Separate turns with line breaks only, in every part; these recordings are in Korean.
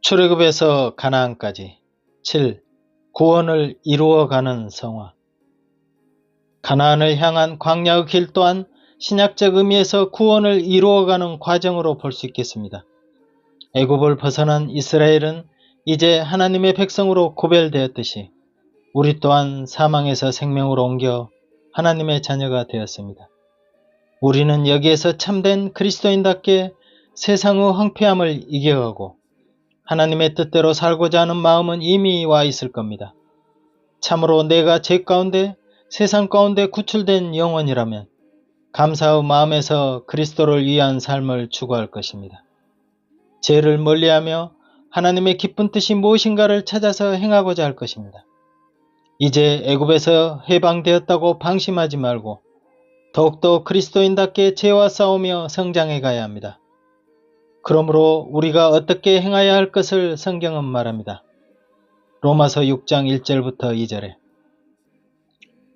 출애굽에서 가나안까지 7. 구원을 이루어가는 성화. 가나안을 향한 광야의 길 또한 신약적 의미에서 구원을 이루어가는 과정으로 볼 수 있겠습니다. 애굽을 벗어난 이스라엘은 이제 하나님의 백성으로 구별되었듯이 우리 또한 사망에서 생명으로 옮겨 하나님의 자녀가 되었습니다. 우리는 여기에서 참된 그리스도인답게 세상의 황폐함을 이겨가고 하나님의 뜻대로 살고자 하는 마음은 이미 와 있을 겁니다. 참으로 내가 죄 가운데 세상 가운데 구출된 영혼이라면 감사의 마음에서 그리스도를 위한 삶을 추구할 것입니다. 죄를 멀리하며 하나님의 기쁜 뜻이 무엇인가를 찾아서 행하고자 할 것입니다. 이제 애굽에서 해방되었다고 방심하지 말고 더욱더 그리스도인답게 죄와 싸우며 성장해 가야 합니다. 그러므로 우리가 어떻게 행해야 할 것을 성경은 말합니다. 로마서 6장 1절부터 2절에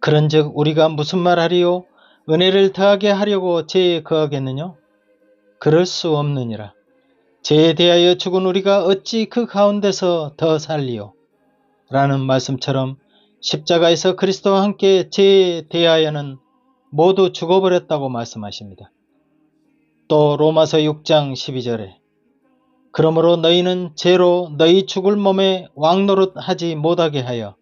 그런즉 우리가 무슨 말하리요? 은혜를 더하게 하려고 죄에 거하겠느냐? 그럴 수 없느니라. 죄에 대하여 죽은 우리가 어찌 그 가운데서 더 살리요? 라는 말씀처럼 십자가에서 그리스도와 함께 죄에 대하여는 모두 죽어버렸다고 말씀하십니다. 또 로마서 6장 12절에 그러므로 너희는 죄로 너희 죽을 몸에 왕노릇하지 못하게 하여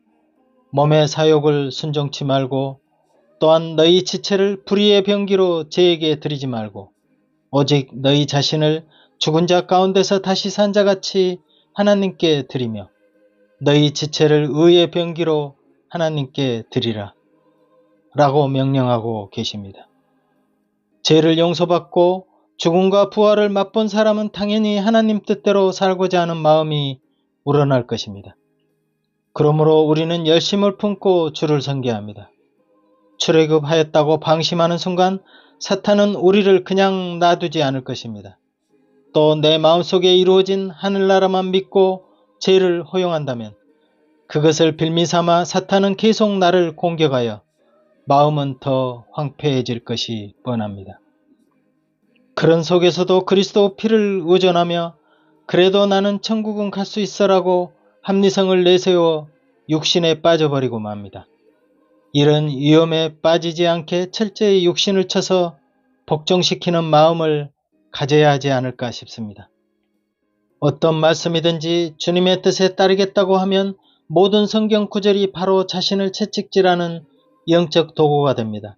몸의 사욕을 순종치 말고 또한 너희 지체를 불의의 병기로 죄에게 드리지 말고 오직 너희 자신을 죽은 자 가운데서 다시 산 자같이 하나님께 드리며 너희 지체를 의의 병기로 하나님께 드리라 라고 명령하고 계십니다. 죄를 용서받고 죽음과 부활을 맛본 사람은 당연히 하나님 뜻대로 살고자 하는 마음이 우러날 것입니다. 그러므로 우리는 열심을 품고 주를 섬겨야 합니다. 출애굽하였다고 방심하는 순간 사탄은 우리를 그냥 놔두지 않을 것입니다. 또 내 마음속에 이루어진 하늘나라만 믿고 죄를 허용한다면 그것을 빌미삼아 사탄은 계속 나를 공격하여 마음은 더 황폐해질 것이 뻔합니다. 그런 속에서도 그리스도 피를 의존하며 그래도 나는 천국은 갈 수 있어라고 합리성을 내세워 육신에 빠져버리고 맙니다. 이런 위험에 빠지지 않게 철저히 육신을 쳐서 복종시키는 마음을 가져야 하지 않을까 싶습니다. 어떤 말씀이든지 주님의 뜻에 따르겠다고 하면 모든 성경 구절이 바로 자신을 채찍질하는 영적 도구가 됩니다.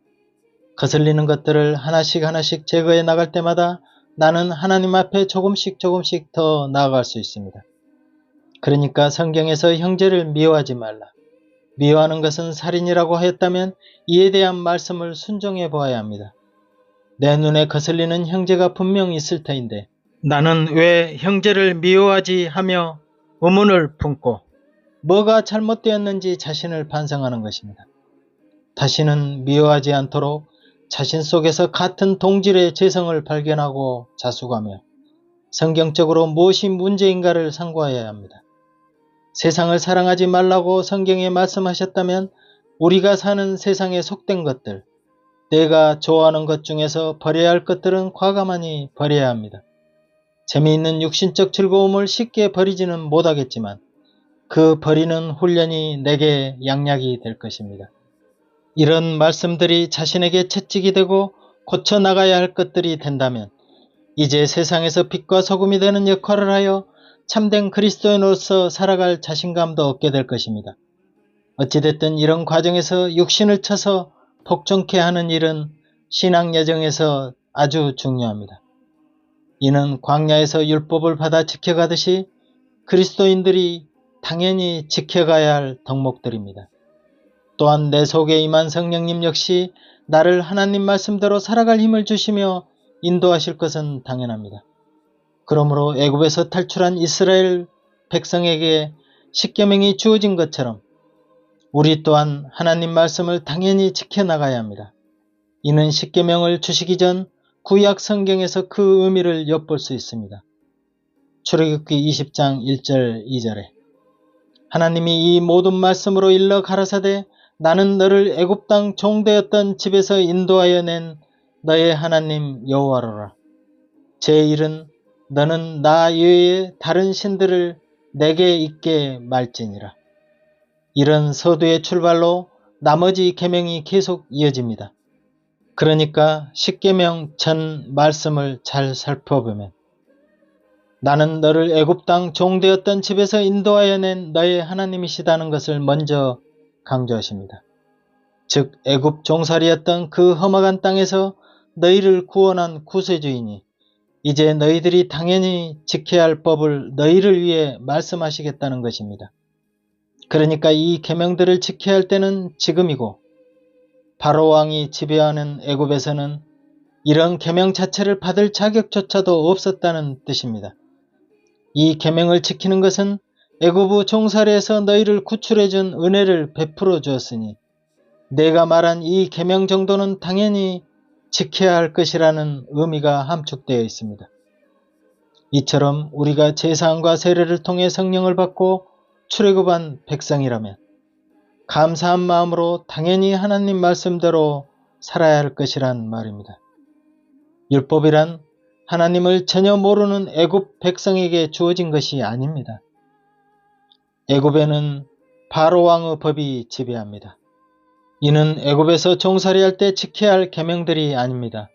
거슬리는 것들을 하나씩 하나씩 제거해 나갈 때마다 나는 하나님 앞에 조금씩 더 나아갈 수 있습니다. 그러니까 성경에서 형제를 미워하지 말라. 미워하는 것은 살인이라고 하였다면 이에 대한 말씀을 순종해 보아야 합니다. 내 눈에 거슬리는 형제가 분명 있을 터인데 나는 왜 형제를 미워하지 하며 의문을 품고 뭐가 잘못되었는지 자신을 반성하는 것입니다. 다시는 미워하지 않도록 자신 속에서 같은 동질의 죄성을 발견하고 자숙하며 성경적으로 무엇이 문제인가를 상고해야 합니다. 세상을 사랑하지 말라고 성경에 말씀하셨다면 우리가 사는 세상에 속된 것들, 내가 좋아하는 것 중에서 버려야 할 것들은 과감하니 버려야 합니다. 재미있는 육신적 즐거움을 쉽게 버리지는 못하겠지만 그 버리는 훈련이 내게 양약이 될 것입니다. 이런 말씀들이 자신에게 채찍이 되고 고쳐나가야 할 것들이 된다면 이제 세상에서 빛과 소금이 되는 역할을 하여 참된 그리스도인으로서 살아갈 자신감도 얻게 될 것입니다. 어찌됐든 이런 과정에서 육신을 쳐서 복종케 하는 일은 신앙 여정에서 아주 중요합니다. 이는 광야에서 율법을 받아 지켜가듯이 그리스도인들이 당연히 지켜가야 할 덕목들입니다. 또한 내 속에 임한 성령님 역시 나를 하나님 말씀대로 살아갈 힘을 주시며 인도하실 것은 당연합니다. 그러므로 애굽에서 탈출한 이스라엘 백성에게 십계명이 주어진 것처럼 우리 또한 하나님 말씀을 당연히 지켜나가야 합니다. 이는 십계명을 주시기 전 구약 성경에서 그 의미를 엿볼 수 있습니다. 출애굽기 20장 1절 2절에 하나님이 이 모든 말씀으로 일러 가라사대 나는 너를 애굽 땅 종되었던 집에서 인도하여 낸 너의 하나님 여호와로라. 제1은 너는 나 외에 다른 신들을 내게 있게 말지니라. 이런 서두의 출발로 나머지 계명이 계속 이어집니다. 그러니까 십계명 전 말씀을 잘 살펴보면 나는 너를 애굽 땅 종되었던 집에서 인도하여 낸 너의 하나님이시다는 것을 먼저 강조하십니다. 즉 애굽 종살이였던 그 험악한 땅에서 너희를 구원한 구세주이니 이제 너희들이 당연히 지켜야 할 법을 너희를 위해 말씀하시겠다는 것입니다. 그러니까 이 계명들을 지켜야 할 때는 지금이고 바로 왕이 지배하는 애굽에서는 이런 계명 자체를 받을 자격조차도 없었다는 뜻입니다. 이 계명을 지키는 것은 애굽의 종살이에서 너희를 구출해 준 은혜를 베풀어 주었으니 내가 말한 이 계명 정도는 당연히 지켜야 할 것이라는 의미가 함축되어 있습니다. 이처럼 우리가 제사함과 세례를 통해 성령을 받고 출애굽한 백성이라면 감사한 마음으로 당연히 하나님 말씀대로 살아야 할 것이란 말입니다. 율법이란 하나님을 전혀 모르는 애굽 백성에게 주어진 것이 아닙니다. 애굽에는 바로 왕의 법이 지배합니다. 이는 애굽에서 종살이할 때 지켜야 할 계명들이 아닙니다.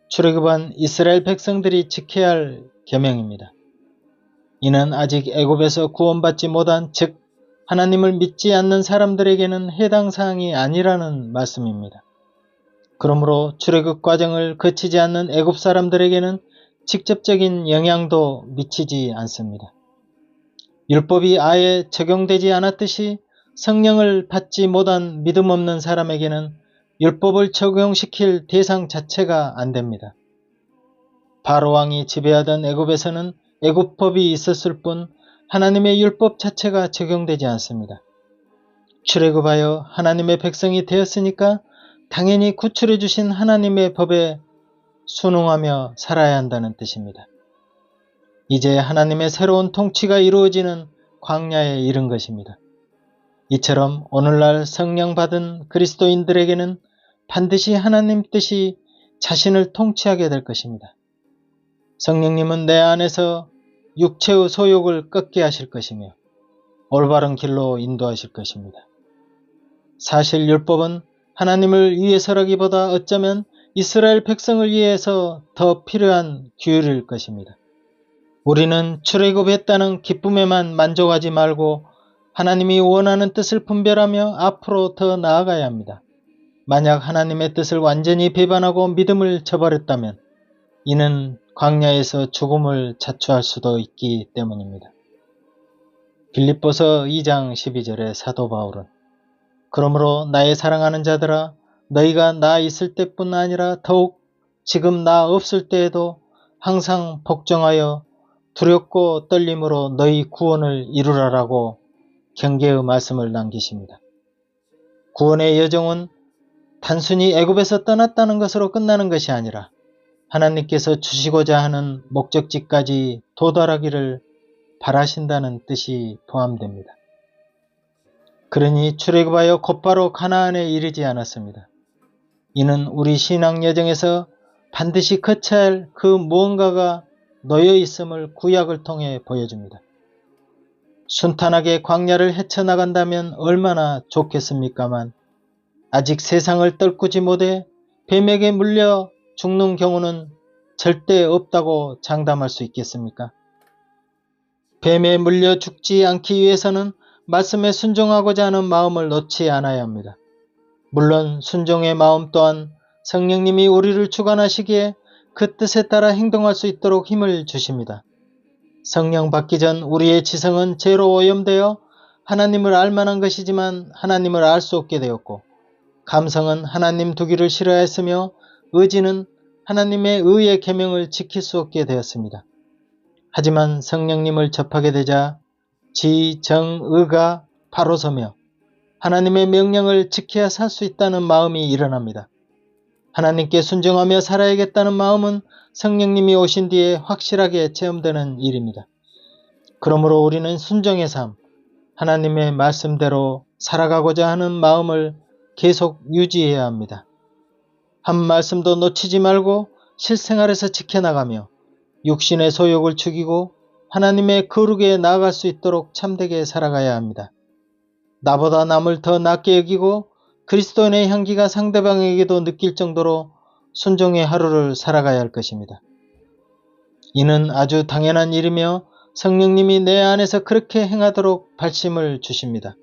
출애굽한 이스라엘 백성들이 지켜야 할 계명입니다. 이는 아직 애굽에서 구원받지 못한 즉 하나님을 믿지 않는 사람들에게는 해당 사항이 아니라는 말씀입니다. 그러므로 출애굽 과정을 거치지 않는 애굽 사람들에게는 직접적인 영향도 미치지 않습니다. 율법이 아예 적용되지 않았듯이 성령을 받지 못한 믿음 없는 사람에게는 율법을 적용시킬 대상 자체가 안 됩니다. 바로 왕이 지배하던 애굽에서는 애굽법이 있었을 뿐 하나님의 율법 자체가 적용되지 않습니다. 출애굽하여 하나님의 백성이 되었으니까 당연히 구출해 주신 하나님의 법에 순응하며 살아야 한다는 뜻입니다. 이제 하나님의 새로운 통치가 이루어지는 광야에 이른 것입니다. 이처럼 오늘날 성령 받은 그리스도인들에게는 반드시 하나님 뜻이 자신을 통치하게 될 것입니다. 성령님은 내 안에서 육체의 소욕을 꺾게 하실 것이며 올바른 길로 인도하실 것입니다. 사실 율법은 하나님을 위해서라기보다 어쩌면 이스라엘 백성을 위해서 더 필요한 규율일 것입니다. 우리는 출애굽했다는 기쁨에만 만족하지 말고 하나님이 원하는 뜻을 분별하며 앞으로 더 나아가야 합니다. 만약 하나님의 뜻을 완전히 배반하고 믿음을 저버렸다면 이는 광야에서 죽음을 자초할 수도 있기 때문입니다. 빌립보서 2장 12절에 사도 바울은 그러므로 나의 사랑하는 자들아 너희가 나 있을 때뿐 아니라 더욱 지금 나 없을 때에도 항상 복종하여 두렵고 떨림으로 너희 구원을 이루라라고 경계의 말씀을 남기십니다. 구원의 여정은 단순히 애굽에서 떠났다는 것으로 끝나는 것이 아니라 하나님께서 주시고자 하는 목적지까지 도달하기를 바라신다는 뜻이 포함됩니다. 그러니 출애굽하여 곧바로 가나안에 이르지 않았습니다. 이는 우리 신앙 여정에서 반드시 거쳐야 할 그 무언가가 놓여 있음을 구약을 통해 보여줍니다. 순탄하게 광야를 헤쳐나간다면 얼마나 좋겠습니까만 아직 세상을 떨구지 못해 뱀에게 물려 죽는 경우는 절대 없다고 장담할 수 있겠습니까? 뱀에 물려 죽지 않기 위해서는 말씀에 순종하고자 하는 마음을 놓지 않아야 합니다. 물론 순종의 마음 또한 성령님이 우리를 주관하시기에 그 뜻에 따라 행동할 수 있도록 힘을 주십니다. 성령 받기 전 우리의 지성은 죄로 오염되어 하나님을 알 만한 것이지만 하나님을 알 수 없게 되었고 감성은 하나님 두기를 싫어했으며 의지는 하나님의 의의 계명을 지킬 수 없게 되었습니다. 하지만 성령님을 접하게 되자 지, 정, 의가 바로 서며 하나님의 명령을 지켜야 살 수 있다는 마음이 일어납니다. 하나님께 순종하며 살아야겠다는 마음은 성령님이 오신 뒤에 확실하게 체험되는 일입니다. 그러므로 우리는 순종의 삶, 하나님의 말씀대로 살아가고자 하는 마음을 계속 유지해야 합니다. 한 말씀도 놓치지 말고 실생활에서 지켜나가며 육신의 소욕을 죽이고 하나님의 거룩에 나아갈 수 있도록 참되게 살아가야 합니다. 나보다 남을 더 낮게 여기고 그리스도인의 향기가 상대방에게도 느낄 정도로 순종의 하루를 살아가야 할 것입니다. 이는 아주 당연한 일이며 성령님이 내 안에서 그렇게 행하도록 발심을 주십니다.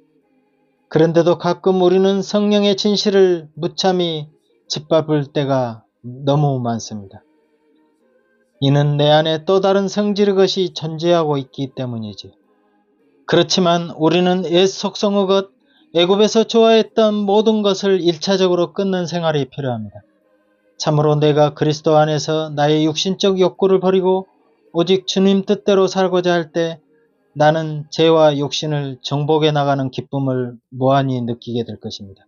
그런데도 가끔 우리는 성령의 진실을 무참히 짓밟을 때가 너무 많습니다. 이는 내 안에 또 다른 성질의 것이 존재하고 있기 때문이지. 그렇지만 우리는 옛 속성의 것, 애굽에서 좋아했던 모든 것을 1차적으로 끊는 생활이 필요합니다. 참으로 내가 그리스도 안에서 나의 육신적 욕구를 버리고 오직 주님 뜻대로 살고자 할 때 나는 죄와 육신을 정복해 나가는 기쁨을 무한히 느끼게 될 것입니다.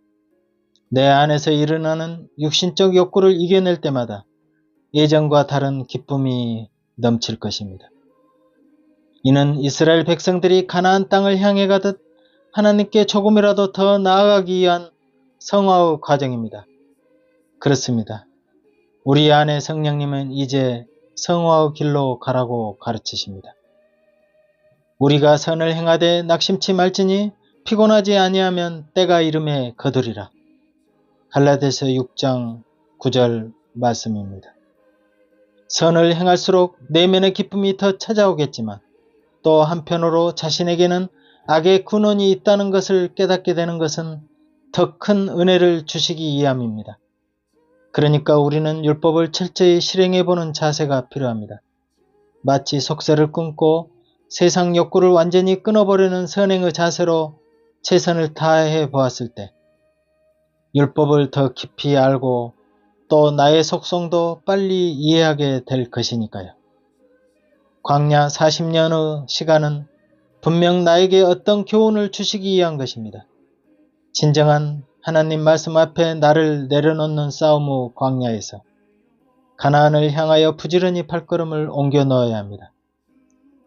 내 안에서 일어나는 육신적 욕구를 이겨낼 때마다 예전과 다른 기쁨이 넘칠 것입니다. 이는 이스라엘 백성들이 가나안 땅을 향해 가듯 하나님께 조금이라도 더 나아가기 위한 성화의 과정입니다. 그렇습니다. 우리 안에 성령님은 이제 성화의 길로 가라고 가르치십니다. 우리가 선을 행하되 낙심치 말지니 피곤하지 아니하면 때가 이름에 거두리라. 갈라디아서 6장 9절 말씀입니다. 선을 행할수록 내면의 기쁨이 더 찾아오겠지만 또 한편으로 자신에게는 악의 근원이 있다는 것을 깨닫게 되는 것은 더 큰 은혜를 주시기 위함입니다. 그러니까 우리는 율법을 철저히 실행해보는 자세가 필요합니다. 마치 속세를 끊고 세상 욕구를 완전히 끊어버리는 선행의 자세로 최선을 다해 보았을 때 율법을 더 깊이 알고 또 나의 속성도 빨리 이해하게 될 것이니까요. 광야 40년의 시간은 분명 나에게 어떤 교훈을 주시기 위한 것입니다. 진정한 하나님 말씀 앞에 나를 내려놓는 싸움의 광야에서 가나안을 향하여 부지런히 발걸음을 옮겨 넣어야 합니다.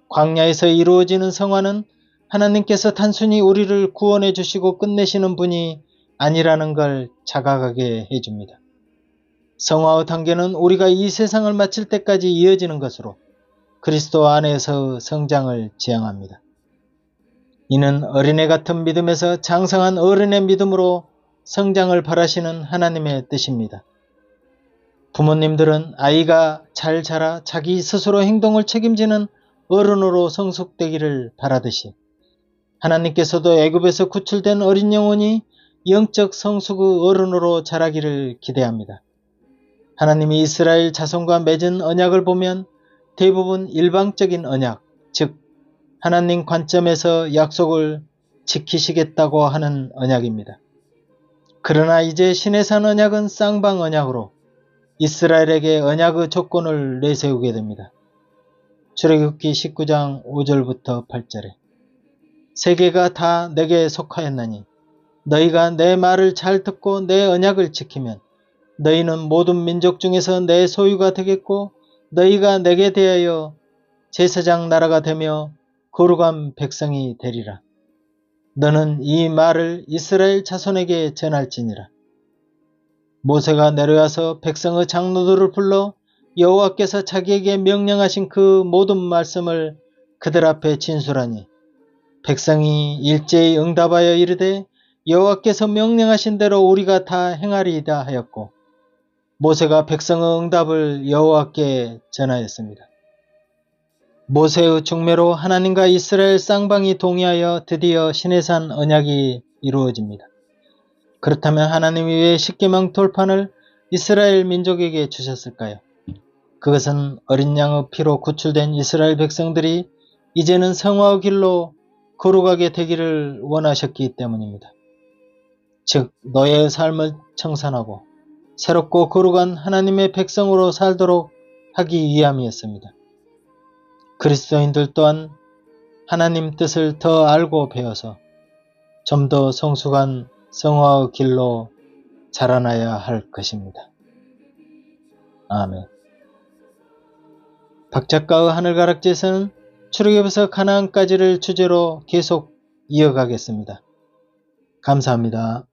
광야에서 이루어지는 성화는 하나님께서 단순히 우리를 구원해 주시고 끝내시는 분이 아니라는 걸 자각하게 해줍니다. 성화의 단계는 우리가 이 세상을 마칠 때까지 이어지는 것으로 그리스도 안에서 성장을 지향합니다. 이는 어린애 같은 믿음에서 장성한 어른의 믿음으로 성장을 바라시는 하나님의 뜻입니다. 부모님들은 아이가 잘 자라 자기 스스로 행동을 책임지는 어른으로 성숙되기를 바라듯이 하나님께서도 애굽에서 구출된 어린 영혼이 영적 성숙의 어른으로 자라기를 기대합니다. 하나님이 이스라엘 자손과 맺은 언약을 보면 대부분 일방적인 언약, 즉 하나님 관점에서 약속을 지키시겠다고 하는 언약입니다. 그러나 이제 신의 산 언약은 쌍방 언약으로 이스라엘에게 언약의 조건을 내세우게 됩니다. 출애굽기 19장 5절부터 8절에 세계가 다 내게 속하였나니 너희가 내 말을 잘 듣고 내 언약을 지키면 너희는 모든 민족 중에서 내 소유가 되겠고 너희가 내게 대하여 제사장 나라가 되며 거룩한 백성이 되리라. 너는 이 말을 이스라엘 자손에게 전할지니라. 모세가 내려와서 백성의 장로들을 불러 여호와께서 자기에게 명령하신 그 모든 말씀을 그들 앞에 진술하니 백성이 일제히 응답하여 이르되 여호와께서 명령하신 대로 우리가 다 행하리이다 하였고 모세가 백성의 응답을 여호와께 전하였습니다. 모세의 중매로 하나님과 이스라엘 쌍방이 동의하여 드디어 시내산 언약이 이루어집니다. 그렇다면 하나님이 왜 십계명 돌판을 이스라엘 민족에게 주셨을까요? 그것은 어린 양의 피로 구출된 이스라엘 백성들이 이제는 성화의 길로 거룩하게 되기를 원하셨기 때문입니다. 즉 너의 삶을 청산하고 새롭고 거룩한 하나님의 백성으로 살도록 하기 위함이었습니다. 그리스도인들 또한 하나님 뜻을 더 알고 배워서 좀 더 성숙한 성화의 길로 자라나야 할 것입니다. 아멘. 박 작가의 하늘가락지에서는 출애굽에서 가나안까지를 주제로 계속 이어가겠습니다. 감사합니다.